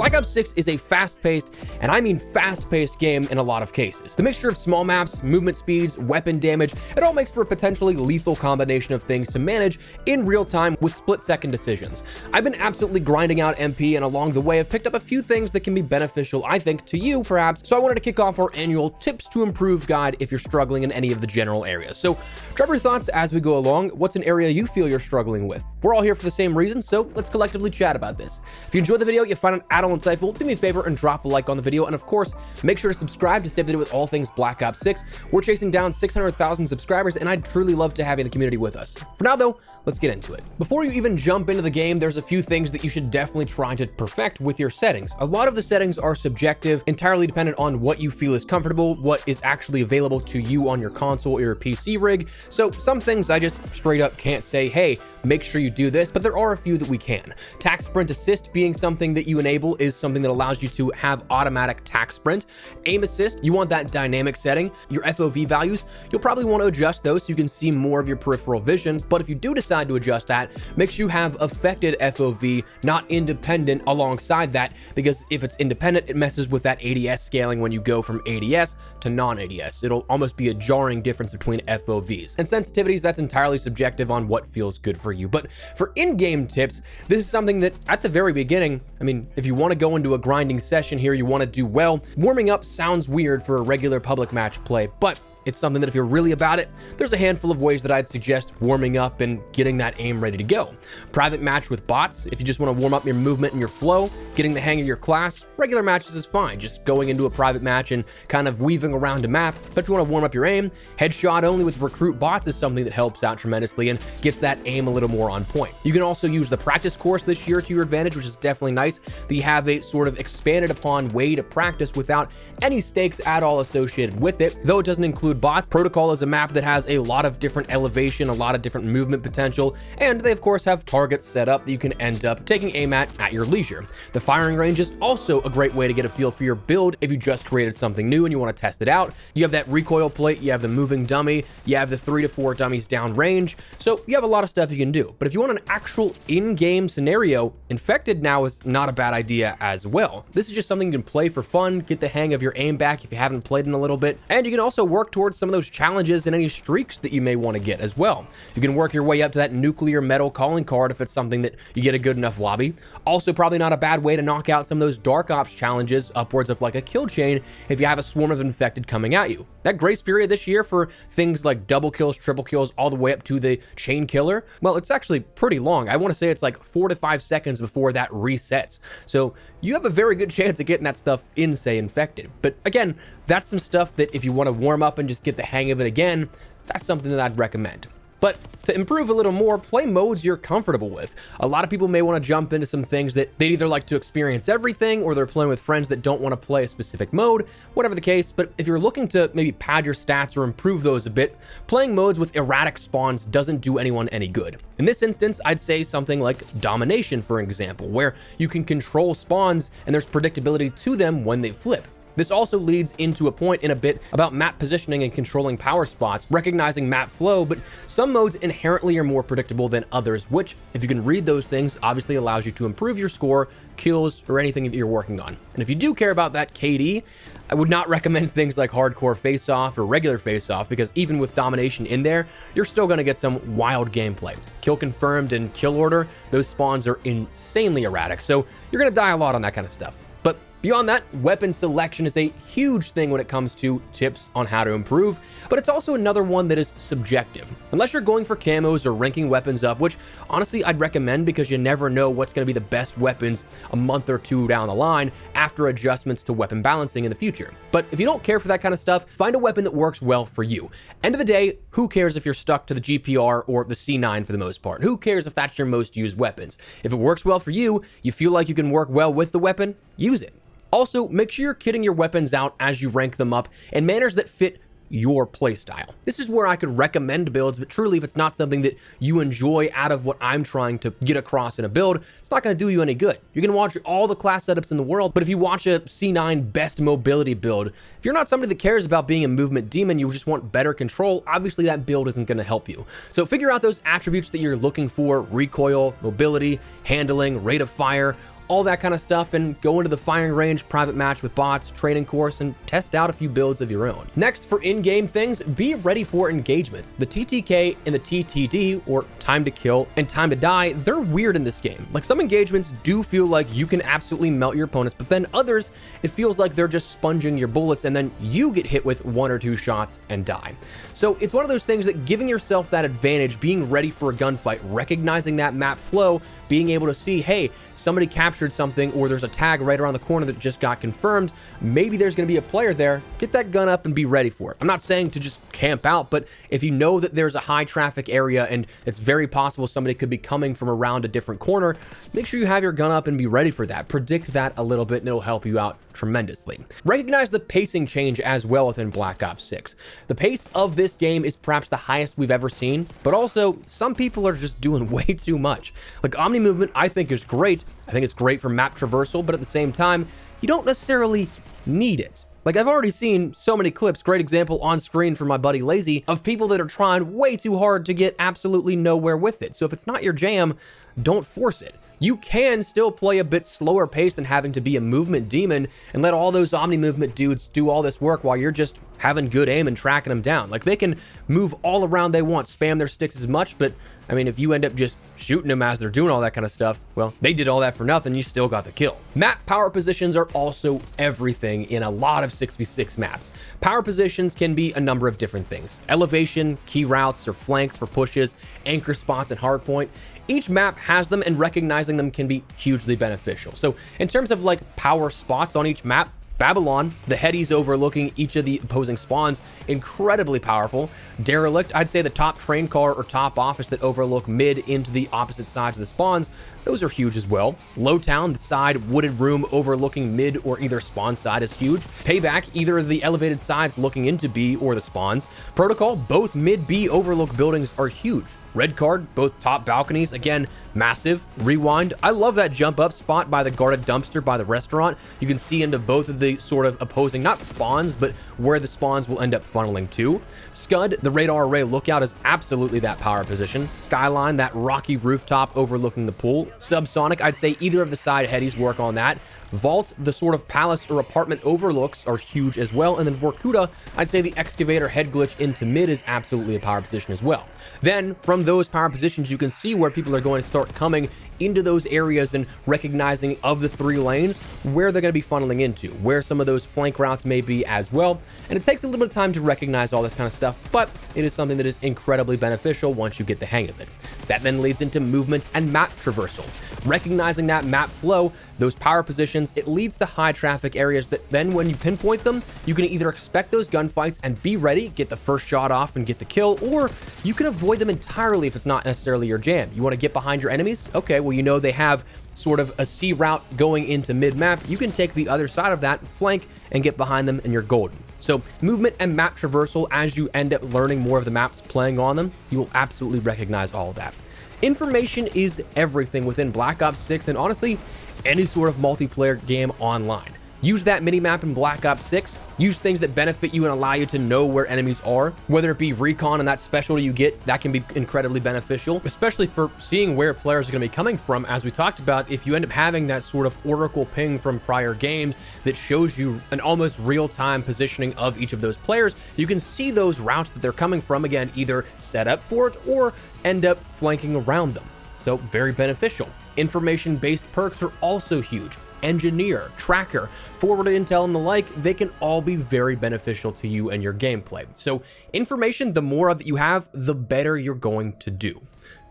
Black Ops 6 is a fast-paced, and I mean fast-paced game in a lot of cases. The mixture of small maps, movement speeds, weapon damage, it all makes for a potentially lethal combination of things to manage in real time with split-second decisions. I've been absolutely grinding out MP, and along the way I've picked up a few things that can be beneficial, I think, to you perhaps, so I wanted to kick off our annual Tips to Improve guide if you're struggling in any of the general areas. So drop your thoughts as we go along. What's an area you feel you're struggling with? We're all here for the same reason, so let's collectively chat about this. If you enjoyed the video, you find it at all insightful, do me a favor and drop a like on the video, and of course, make sure to subscribe to stay updated with all things Black Ops 6. We're chasing down 600,000 subscribers, and I'd truly love to have you in the community with us. For now though, let's get into it. Before you even jump into the game, there's a few things that you should definitely try to perfect with your settings. A lot of the settings are subjective, entirely dependent on what you feel is comfortable, what is actually available to you on your console or your PC rig. So some things I just straight up can't say, hey, make sure you do this, but there are a few that we can. Tac sprint assist being something that you enable is something that allows you to have automatic tac sprint. Aim assist, you want that dynamic setting. Your FOV values, you'll probably want to adjust those so you can see more of your peripheral vision, but if you do decide to adjust that, make sure you have affected FOV, not independent alongside that, because if it's independent, it messes with that ADS scaling when you go from ADS to non-ADS. It'll almost be a jarring difference between FOVs. And sensitivities, that's entirely subjective on what feels good for you. But for in-game tips, this is something that at the very beginning, I mean, if you want to go into a grinding session here, you want to do well, warming up sounds weird for a regular public match play, but it's something that if you're really about it, there's a handful of ways that I'd suggest warming up and getting that aim ready to go. Private match with bots, if you just want to warm up your movement and your flow, getting the hang of your class. Regular matches is fine, just going into a private match and kind of weaving around a map. But if you want to warm up your aim, headshot only with recruit bots is something that helps out tremendously and gets that aim a little more on point. You can also use the practice course this year to your advantage, which is definitely nice, that you have a sort of expanded upon way to practice without any stakes at all associated with it. Though it doesn't include bots, Protocol is a map that has a lot of different elevation, a lot of different movement potential, and they of course have targets set up that you can end up taking aim at your leisure. The firing range is also a great way to get a feel for your build if you just created something new and you want to test it out. You have that recoil plate, you have the moving dummy, you have the 3 to 4 dummies down range, so you have a lot of stuff you can do. But if you want an actual in-game scenario, Infected now is not a bad idea as well. This is just something you can play for fun, get the hang of your aim back if you haven't played in a little bit, and you can also work towards some of those challenges and any streaks that you may want to get as well. You can work your way up to that nuclear metal calling card if it's something that you get a good enough lobby. Also, probably not a bad way to knock out some of those dark ops challenges, upwards of like a kill chain if you have a swarm of infected coming at you. That grace period this year for things like double kills, triple kills, all the way up to the chain killer, well, it's actually pretty long. I want to say it's like 4 to 5 seconds before that resets. So you have a very good chance of getting that stuff in, say, infected. But again, that's some stuff that if you want to warm up and just get the hang of it again, that's something that I'd recommend. But to improve a little more, play modes you're comfortable with. A lot of people may want to jump into some things that they'd either like to experience everything or they're playing with friends that don't want to play a specific mode, whatever the case. But if you're looking to maybe pad your stats or improve those a bit, playing modes with erratic spawns doesn't do anyone any good. In this instance, I'd say something like Domination, for example, where you can control spawns and there's predictability to them when they flip. This also leads into a point in a bit about map positioning and controlling power spots, recognizing map flow, but some modes inherently are more predictable than others, which, if you can read those things, obviously allows you to improve your score, kills, or anything that you're working on. And if you do care about that KD, I would not recommend things like hardcore face-off or regular face-off, because even with Domination in there, you're still going to get some wild gameplay. Kill confirmed and kill order, those spawns are insanely erratic, so you're going to die a lot on that kind of stuff. But beyond that, weapon selection is a huge thing when it comes to tips on how to improve, but it's also another one that is subjective. Unless you're going for camos or ranking weapons up, which honestly I'd recommend because you never know what's going to be the best weapons a month or two down the line after adjustments to weapon balancing in the future. But if you don't care for that kind of stuff, find a weapon that works well for you. End of the day, who cares if you're stuck to the GPR or the C9 for the most part? Who cares if that's your most used weapons? If it works well for you, you feel like you can work well with the weapon, use it. Also, make sure you're kitting your weapons out as you rank them up in manners that fit your playstyle. This is where I could recommend builds, but truly if it's not something that you enjoy out of what I'm trying to get across in a build, it's not going to do you any good. You're going to watch all the class setups in the world, but if you watch a C9 best mobility build, if you're not somebody that cares about being a movement demon, you just want better control, obviously that build isn't going to help you. So figure out those attributes that you're looking for: recoil, mobility, handling, rate of fire. all that kind of stuff, and go into the firing range, private match with bots, training course, and test out a few builds of your own. Next, for in-game things, be ready for engagements. The TTK and the TTD, or time to kill and time to die, they're weird in this game. Like, some engagements do feel like you can absolutely melt your opponents, but then others, it feels like they're just sponging your bullets, and then you get hit with 1 or 2 shots and die. So it's one of those things that giving yourself that advantage, being ready for a gunfight, recognizing that map flow, being able to see, hey, somebody captured something, or there's a tag right around the corner that just got confirmed, maybe there's going to be a player there, get that gun up and be ready for it. I'm not saying to just camp out, but if you know that there's a high traffic area and it's very possible somebody could be coming from around a different corner, make sure you have your gun up and be ready for that. Predict that a little bit and it'll help you out tremendously. Recognize the pacing change as well within Black Ops 6. The pace of this game is perhaps the highest we've ever seen, but also some people are just doing way too much. Like, Omni movement, I think, is great. I think it's great for map traversal, but at the same time, you don't necessarily need it. Like, I've already seen so many clips, great example on screen for my buddy Lazy, of people that are trying way too hard to get absolutely nowhere with it. So if it's not your jam, don't force it. You can still play a bit slower pace than having to be a movement demon and let all those Omni movement dudes do all this work while you're just having good aim and tracking them down. Like, they can move all around they want, spam their sticks as much, but I mean, if you end up just shooting them as they're doing all that kind of stuff, well, they did all that for nothing, you still got the kill. Map power positions are also everything in a lot of 6v6 maps. Power positions can be a number of different things. Elevation, key routes, or flanks for pushes, anchor spots, and hardpoint. Each map has them, and recognizing them can be hugely beneficial. So in terms of like power spots on each map, Babylon, the headies overlooking each of the opposing spawns, incredibly powerful. Derelict, I'd say the top train car or top office that overlook mid into the opposite sides of the spawns, those are huge as well. Lowtown, the side wooded room overlooking mid or either spawn side, is huge. Payback, either of the elevated sides looking into B or the spawns. Protocol, both mid B overlook buildings are huge. Red card, both top balconies, again, massive. Rewind, I love that jump up spot by the guarded dumpster by the restaurant. You can see into both of the sort of opposing, not spawns, but where the spawns will end up funneling to. Scud, the radar array lookout, is absolutely that power position. Skyline, that rocky rooftop overlooking the pool. Subsonic, I'd say either of the side headies work on that. Vault, the sort of palace or apartment overlooks, are huge as well. And then Vorkuta, I'd say the excavator head glitch into mid is absolutely a power position as well. Then from those power positions, you can see where people are going to start coming into those areas and recognizing of the 3 lanes where they're going to be funneling into, where some of those flank routes may be as well. And it takes a little bit of time to recognize all this kind of stuff, but it is something that is incredibly beneficial once you get the hang of it. That then leads into movement and map traversal. Recognizing that map flow, those power positions, it leads to high traffic areas that then when you pinpoint them, you can either expect those gunfights and be ready, get the first shot off and get the kill, or you can avoid them entirely if it's not necessarily your jam. You want to get behind your enemies? Okay, well, you know they have sort of a C route going into mid-map. You can take the other side of that, flank, and get behind them, and you're golden. So movement and map traversal, as you end up learning more of the maps, playing on them, you will absolutely recognize all of that. Information is everything within Black Ops 6 and honestly, any sort of multiplayer game online. Use that minimap in Black Ops 6. Use things that benefit you and allow you to know where enemies are, whether it be recon and that specialty you get, that can be incredibly beneficial, especially for seeing where players are going to be coming from. As we talked about, if you end up having that sort of oracle ping from prior games that shows you an almost real-time positioning of each of those players, you can see those routes that they're coming from, again, either set up for it or end up flanking around them. So very beneficial. Information-based perks are also huge. Engineer, tracker, forward intel, and the like, they can all be very beneficial to you and your gameplay. So information, the more of it you have, the better you're going to do.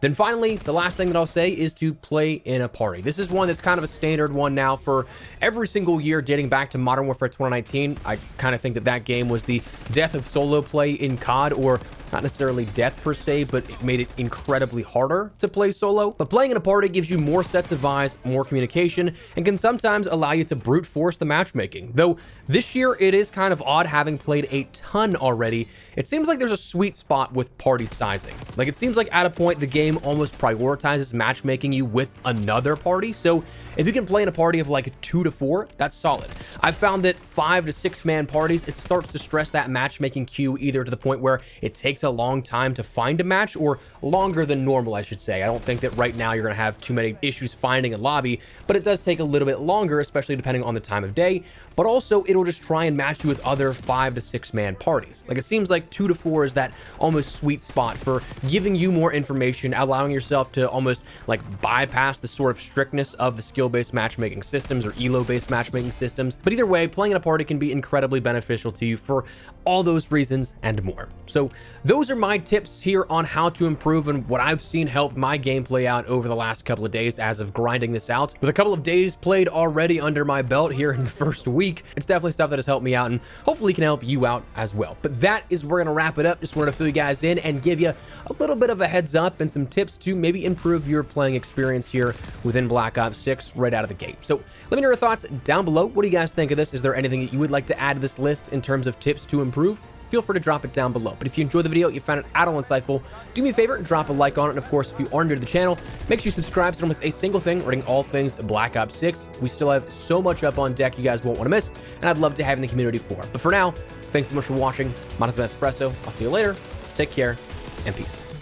Then finally, the last thing that I'll say is to play in a party. This is one that's kind of a standard one now for every single year dating back to Modern Warfare 2019. I kind of think that that game was the death of solo play in COD, or not necessarily death per se, but it made it incredibly harder to play solo. But playing in a party gives you more sets of eyes, more communication, and can sometimes allow you to brute force the matchmaking. Though this year it is kind of odd, having played a ton already. It seems like there's a sweet spot with party sizing. Like, it seems like at a point the game almost prioritizes matchmaking you with another party. So if you can play in a party of like 2 to 4, that's solid. I've found that 5 to 6 man parties, it starts to stress that matchmaking queue, either to the point where it takes a long time to find a match, or longer than normal, I should say. I don't think that right now you're going to have too many issues finding a lobby, but it does take a little bit longer, especially depending on the time of day. But also, it'll just try and match you with other 5 to 6 man parties. Like, it seems like 2 to 4 is that almost sweet spot for giving you more information, allowing yourself to almost like bypass the sort of strictness of the skill-based matchmaking systems or elo-based matchmaking systems. But either way, playing in a party can be incredibly beneficial to you for all those reasons and more. So those are my tips here on how to improve and what I've seen help my gameplay out over the last couple of days as of grinding this out. With a couple of days played already under my belt here in the first week, it's definitely stuff that has helped me out and hopefully can help you out as well. But that is where we're going to wrap it up. Just wanted to fill you guys in and give you a little bit of a heads up and some tips to maybe improve your playing experience here within Black Ops 6 right out of the gate. So let me know your thoughts down below. What do you guys think of this? Is there anything that you would like to add to this list in terms of tips to improve? Feel free to drop it down below. But if you enjoyed the video, you found it at all insightful, do me a favor and drop a like on it. And of course, if you are new to the channel, make sure you subscribe so you don't miss a single thing regarding all things Black Ops 6. We still have so much up on deck you guys won't want to miss, and I'd love to have in the community for. But for now, thanks so much for watching. Mine has been Espresso. I'll see you later. Take care and peace.